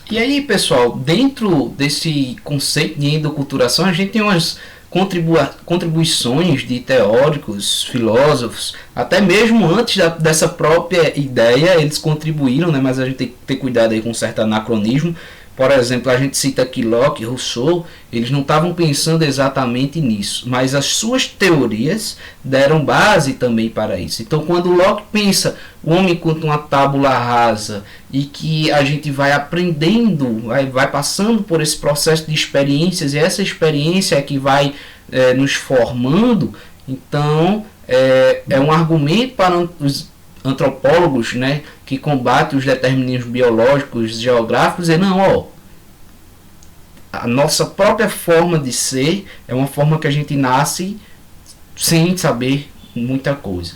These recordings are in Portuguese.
E aí, pessoal, dentro desse conceito de endoculturação, a gente tem umas contribuições de teóricos, filósofos, até mesmo antes dessa própria ideia, eles contribuíram, né? Mas a gente tem que ter cuidado aí com um certo anacronismo. Por exemplo, a gente cita aqui Locke, Rousseau, eles não estavam pensando exatamente nisso, mas as suas teorias deram base também para isso. Então, quando Locke pensa o homem enquanto uma tábula rasa e que a gente vai aprendendo, vai passando por esse processo de experiências e essa experiência é que vai nos formando, então é um argumento para os antropólogos, né, que combatem os determinismos biológicos, geográficos, e não, a nossa própria forma de ser é uma forma que a gente nasce sem saber muita coisa,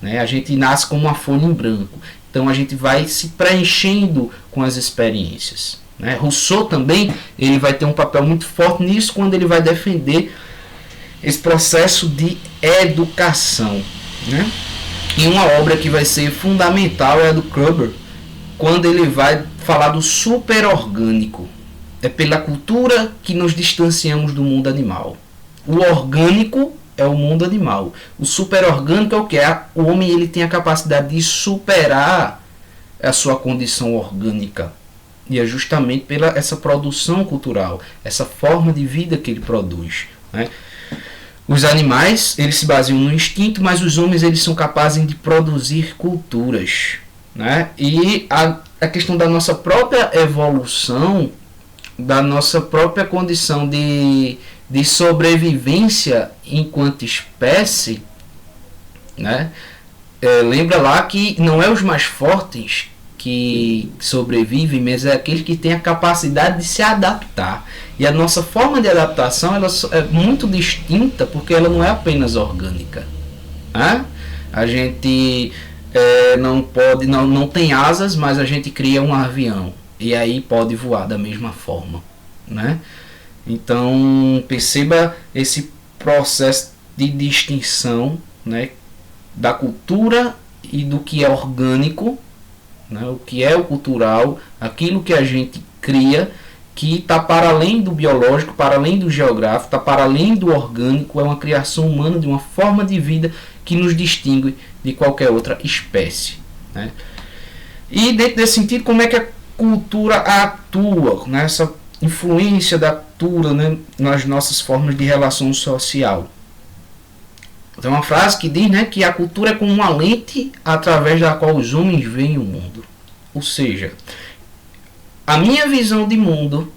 né? A gente nasce como uma folha em branco, então a gente vai se preenchendo com as experiências, né? Rousseau também ele vai ter um papel muito forte nisso quando ele vai defender esse processo de educação, né? E uma obra que vai ser fundamental é a do Kroeber, quando ele vai falar do superorgânico. É pela cultura que nos distanciamos do mundo animal. O orgânico é o mundo animal. O superorgânico é o que? O homem ele tem a capacidade de superar a sua condição orgânica. E é justamente pela essa produção cultural, essa forma de vida que ele produz, né? Os animais, eles se baseiam no instinto, mas os homens eles são capazes de produzir culturas, né? E a questão da nossa própria evolução, da nossa própria condição de sobrevivência enquanto espécie, né? Lembra lá que não é os mais fortes que sobrevivem, mas é aqueles que têm a capacidade de se adaptar. E a nossa forma de adaptação ela é muito distinta porque ela não é apenas orgânica, né? A gente não tem asas, mas a gente cria um avião e aí pode voar da mesma forma, né? Então perceba esse processo de distinção, né, da cultura e do que é orgânico, né, o que é o cultural, aquilo que a gente cria, que está para além do biológico, para além do geográfico, está para além do orgânico, é uma criação humana de uma forma de vida que nos distingue de qualquer outra espécie, né? E dentro desse sentido, como é que a cultura atua, né, essa influência da cultura, né, nas nossas formas de relação social? Tem uma frase que diz, né, que a cultura é como uma lente através da qual os homens veem o mundo. Ou seja, a minha visão de mundo,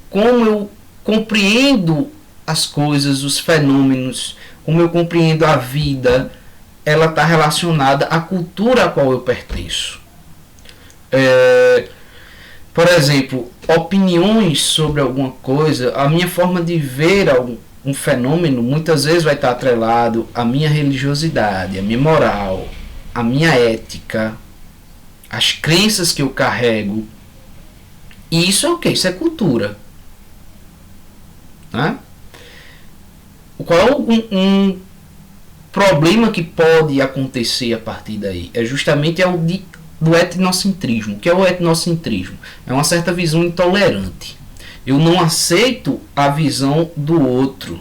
como eu compreendo as coisas, os fenômenos, como eu compreendo a vida, ela está relacionada à cultura a qual eu pertenço. Por exemplo, opiniões sobre alguma coisa, a minha forma de ver um fenômeno muitas vezes vai estar atrelado à minha religiosidade, à minha moral, à minha ética, às crenças que eu carrego. E isso é o que? Isso é cultura, né? Qual é um problema que pode acontecer a partir daí? É justamente do etnocentrismo. O que é o etnocentrismo? É uma certa visão intolerante. Eu não aceito a visão do outro.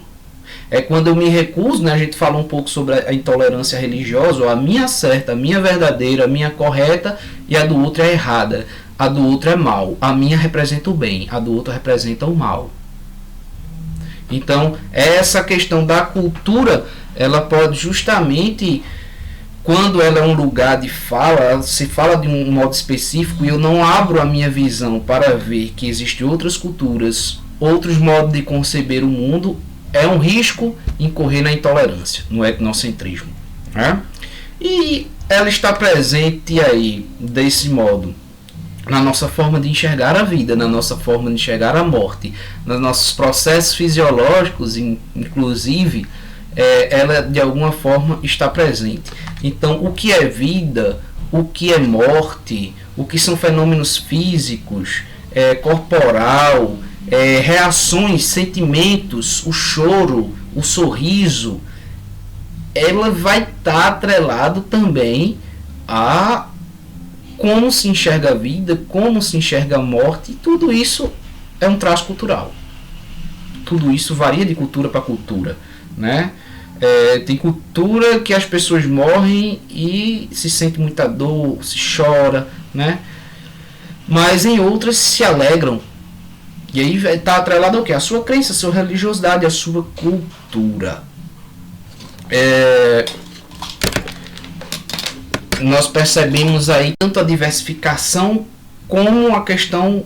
É quando eu me recuso, né? A gente fala um pouco sobre a intolerância religiosa, ou a minha certa, a minha verdadeira, a minha correta e a do outro é errada. A do outro é mal. A minha representa o bem, a do outro representa o mal. Então, essa questão da cultura, ela pode justamente, quando ela é um lugar de fala, se fala de um modo específico e eu não abro a minha visão para ver que existem outras culturas, outros modos de conceber o mundo, é um risco incorrer na intolerância, no etnocentrismo, né? E ela está presente aí, desse modo, na nossa forma de enxergar a vida, na nossa forma de enxergar a morte, nos nossos processos fisiológicos, inclusive, ela de alguma forma está presente. Então, o que é vida, o que é morte, o que são fenômenos físicos, corporal, reações, sentimentos, o choro, o sorriso, ela vai estar atrelado também a como se enxerga a vida, como se enxerga a morte, e tudo isso é um traço cultural. Tudo isso varia de cultura para cultura, né? Tem cultura que as pessoas morrem e se sente muita dor, se chora, né? Mas em outras se alegram. E aí está atrelado ao quê? A sua crença, a sua religiosidade, a sua cultura. Nós percebemos aí tanto a diversificação como a questão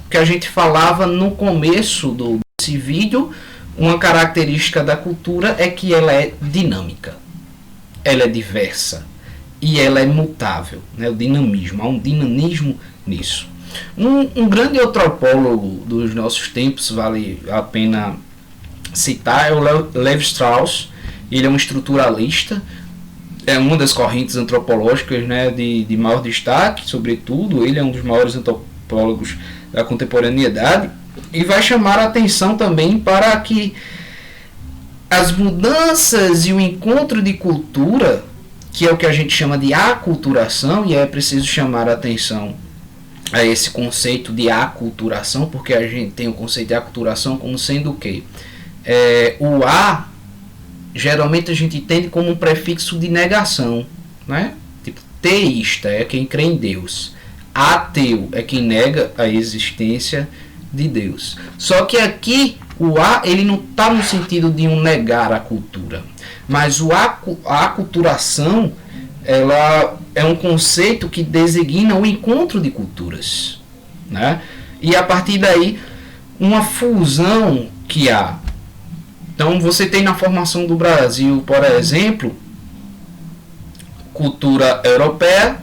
que a gente falava no começo desse vídeo. Uma característica da cultura é que ela é dinâmica, ela é diversa e ela é mutável, né? O dinamismo, há um dinamismo nisso. Um grande antropólogo dos nossos tempos, vale a pena citar, é o Levi Strauss. Ele é um estruturalista, é uma das correntes antropológicas, né, de maior destaque, sobretudo. Ele é um dos maiores antropólogos da contemporaneidade e vai chamar a atenção também para que as mudanças e o encontro de cultura, que é o que a gente chama de aculturação, e é preciso chamar a atenção a esse conceito de aculturação, porque a gente tem o conceito de aculturação como sendo o quê? O A, geralmente a gente entende como um prefixo de negação, né? Tipo, teísta é quem crê em Deus, ateu é quem nega a existência de Deus. Só que aqui o A, ele não está no sentido de um negar a cultura, mas a aculturação, ela é um conceito que designa o encontro de culturas, né? E a partir daí uma fusão que há. Então você tem na formação do Brasil, por exemplo, cultura europeia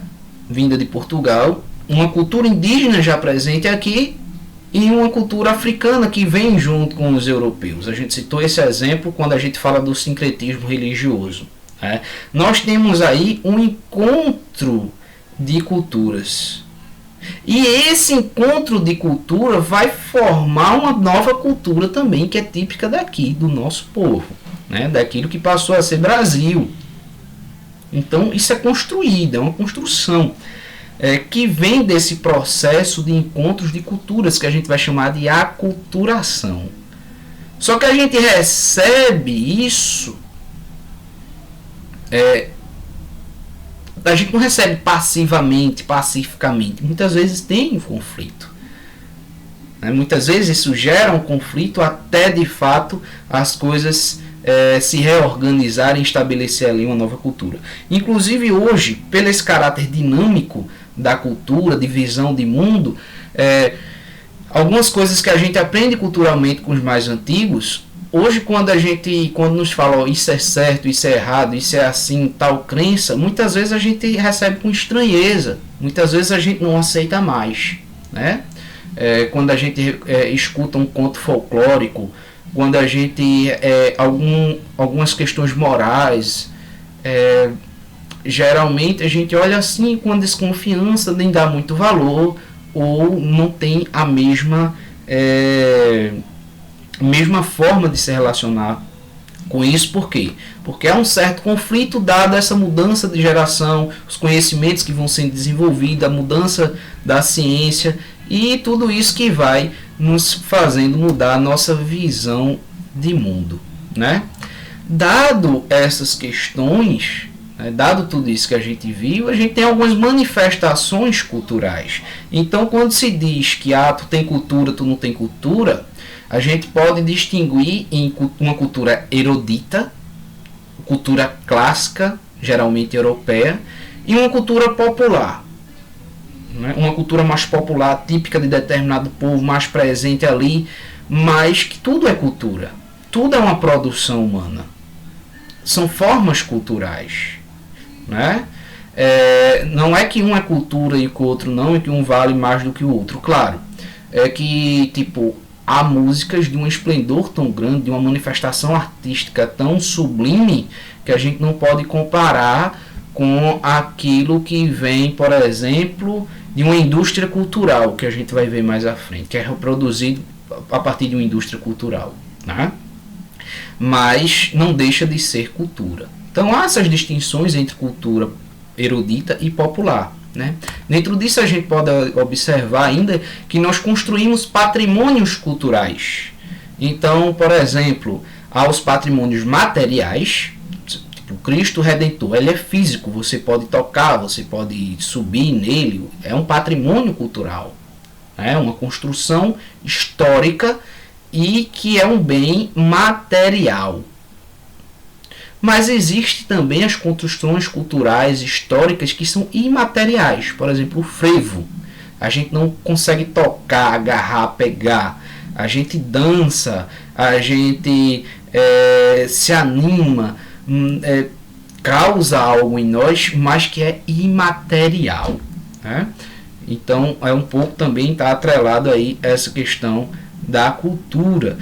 vinda de Portugal, uma cultura indígena já presente aqui e uma cultura africana que vem junto com os europeus. A gente citou esse exemplo quando a gente fala do sincretismo religioso. Nós temos aí um encontro de culturas. E esse encontro de cultura vai formar uma nova cultura também, que é típica daqui, do nosso povo, né? Daquilo que passou a ser Brasil. Então isso é construído, é uma construção que vem desse processo de encontros de culturas, que a gente vai chamar de aculturação. Só que a gente recebe isso, a gente não recebe passivamente, pacificamente. Muitas vezes tem um conflito, né? Muitas vezes isso gera um conflito até de fato as coisas se reorganizarem e estabelecer ali uma nova cultura. Inclusive hoje, pelo esse caráter dinâmico da cultura, de visão de mundo, algumas coisas que a gente aprende culturalmente com os mais antigos, hoje quando nos fala isso é certo, isso é errado, isso é assim, tal crença, muitas vezes a gente recebe com estranheza, muitas vezes a gente não aceita mais, né? Quando a gente escuta um conto folclórico, quando a gente algumas questões morais, geralmente a gente olha assim com desconfiança, nem dá muito valor, ou não tem a mesma forma de se relacionar com isso. Por quê? Porque há um certo conflito dado essa mudança de geração, os conhecimentos que vão sendo desenvolvidos, a mudança da ciência e tudo isso que vai nos fazendo mudar a nossa visão de mundo, né? Dado essas questões, dado tudo isso que a gente viu, a gente tem algumas manifestações culturais. Então quando se diz que tu tem cultura, tu não tem cultura, a gente pode distinguir em uma cultura erudita, cultura clássica, geralmente europeia, e uma cultura popular, né? Uma cultura mais popular, típica de determinado povo, mais presente ali, mas que tudo é cultura, tudo é uma produção humana, são formas culturais, né? Não é que um é cultura e que o outro não, e que um vale mais do que o outro. Claro, é que há músicas de um esplendor tão grande, de uma manifestação artística tão sublime, que a gente não pode comparar com aquilo que vem, por exemplo, de uma indústria cultural, que a gente vai ver mais à frente, que é reproduzido a partir de uma indústria cultural, né? Mas não deixa de ser cultura. Então há essas distinções entre cultura erudita e popular, né? Dentro disso a gente pode observar ainda que nós construímos patrimônios culturais. Então, por exemplo, há os patrimônios materiais, tipo Cristo Redentor, ele é físico, você pode tocar, você pode subir nele, é um patrimônio cultural, é uma construção histórica e que é um bem material. Mas existe também as construções culturais históricas que são imateriais. Por exemplo, o frevo. A gente não consegue tocar, agarrar, pegar. A gente dança, a gente se anima, causa algo em nós, mas que é imaterial, né? Então é um pouco também está atrelado aí essa questão da cultura.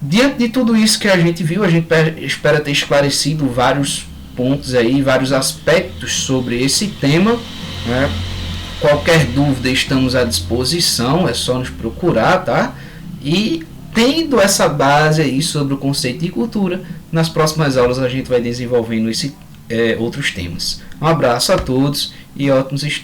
Diante de tudo isso que a gente viu, a gente espera ter esclarecido vários pontos aí, vários aspectos sobre esse tema, né? Qualquer dúvida estamos à disposição, é só nos procurar, tá? E tendo essa base aí sobre o conceito de cultura, nas próximas aulas a gente vai desenvolvendo outros temas. Um abraço a todos e ótimos estudos.